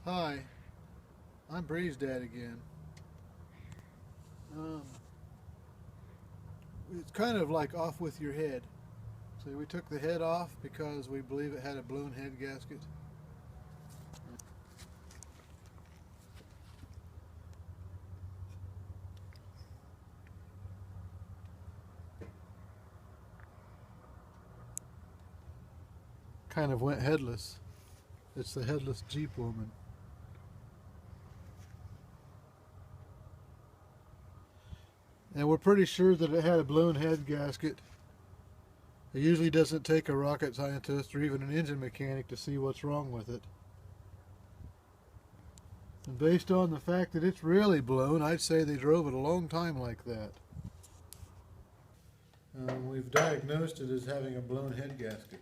Hi, I'm Bree's dad again. Um, it's kind of like off with your head. So we took the head off because we believe it had a balloon head gasket. Kind of went headless. It's the headless Jeep woman. And we're pretty sure that it had a balloon head gasket. It usually doesn't take a rocket scientist or even an engine mechanic to see what's wrong with it. And based on the fact that it's really blown, I'd say they drove it a long time like that. We've diagnosed it as having a blown head gasket.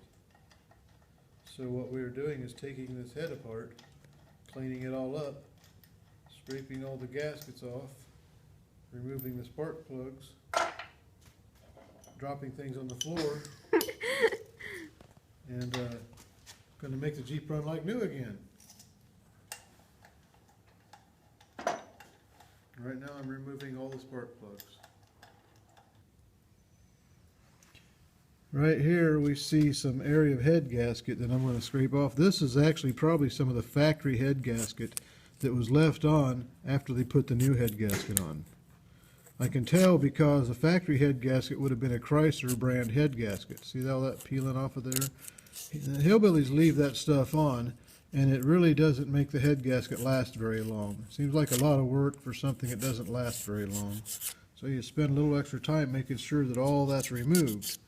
So what we are doing is taking this head apart, cleaning it all up, scraping all the gaskets off, removing the spark plugs, dropping things on the floor, and going to make the Jeep run like new again. Right now I'm removing all the spark plugs. Right here we see some area of head gasket that I'm going to scrape off. This is actually probably some of the factory head gasket that was left on after they put the new head gasket on. I can tell because the factory head gasket would have been a Chrysler brand head gasket. See all that peeling off of there? The hillbillies leave that stuff on, and it really doesn't make the head gasket last very long. Seems like a lot of work for something that doesn't last very long. So you spend a little extra time making sure that all that's removed.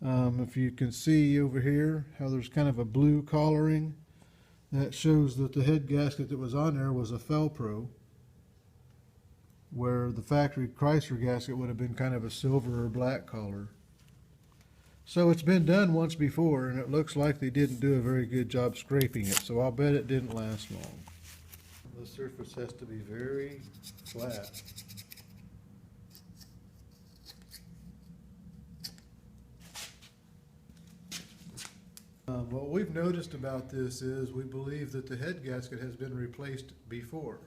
If you can see over here how there's kind of a blue collaring, that shows that the head gasket that was on there was a Felpro, where the factory Chrysler gasket would have been kind of a silver or black collar. So it's been done once before, and it looks like they didn't do a very good job scraping it, so I'll bet it didn't last long. The surface has to be very flat. What we've noticed about this is we believe that the head gasket has been replaced before,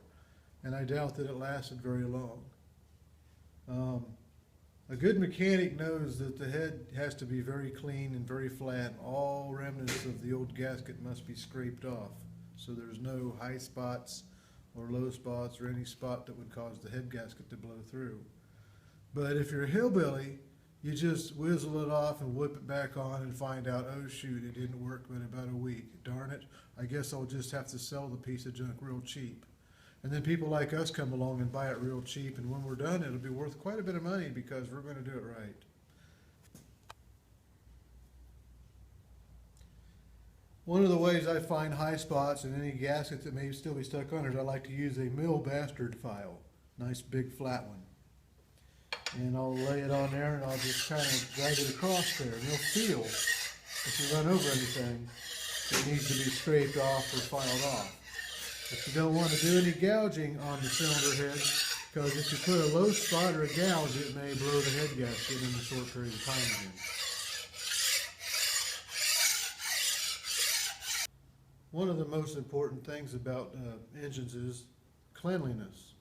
and I doubt that it lasted very long. A good mechanic knows that the head has to be very clean and very flat. All remnants of the old gasket must be scraped off, so there's no high spots or low spots or any spot that would cause the head gasket to blow through. But if you're a hillbilly, you just whizzle it off and whip it back on and find out, oh shoot, it didn't work but about a week. Darn it, I guess I'll just have to sell the piece of junk real cheap. And then people like us come along and buy it real cheap, and when we're done, it'll be worth quite a bit of money because we're going to do it right. One of the ways I find high spots in any gasket that may still be stuck on it, I like to use a mill bastard file, nice big flat one. And I'll lay it on there and I'll just kind of drag it across there. And you'll feel, if you run over anything, it needs to be scraped off or filed off. But you don't want to do any gouging on the cylinder head, because if you put a low spot or a gouge, it may blow the head gasket in a short period of time again. One of the most important things about engines is cleanliness.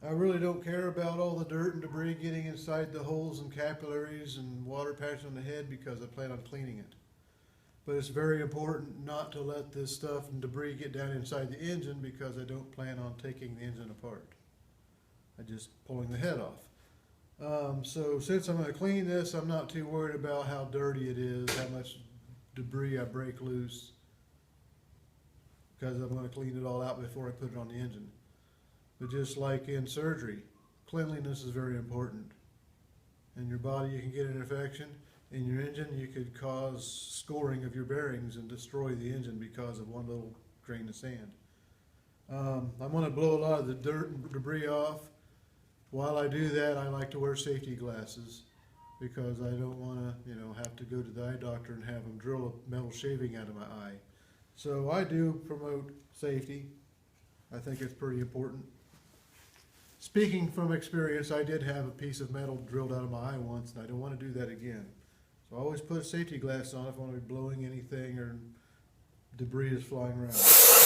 I really don't care about all the dirt and debris getting inside the holes and capillaries and water patches on the head because I plan on cleaning it. But it's very important not to let this stuff and debris get down inside the engine because I don't plan on taking the engine apart. I'm just pulling the head off. So since I'm going to clean this, I'm not too worried about how dirty it is, how much debris I break loose, because I'm going to clean it all out before I put it on the engine. But just like in surgery, cleanliness is very important. In your body you can get an infection. In your engine you could cause scoring of your bearings and destroy the engine because of one little grain of sand. I'm going to blow a lot of the dirt and debris off. While I do that, I like to wear safety glasses because I don't want to have to go to the eye doctor and have them drill a metal shaving out of my eye. So I do promote safety. I think it's pretty important. Speaking from experience, I did have a piece of metal drilled out of my eye once, and I don't want to do that again. So I always put safety glasses on if I want to be blowing anything or debris is flying around.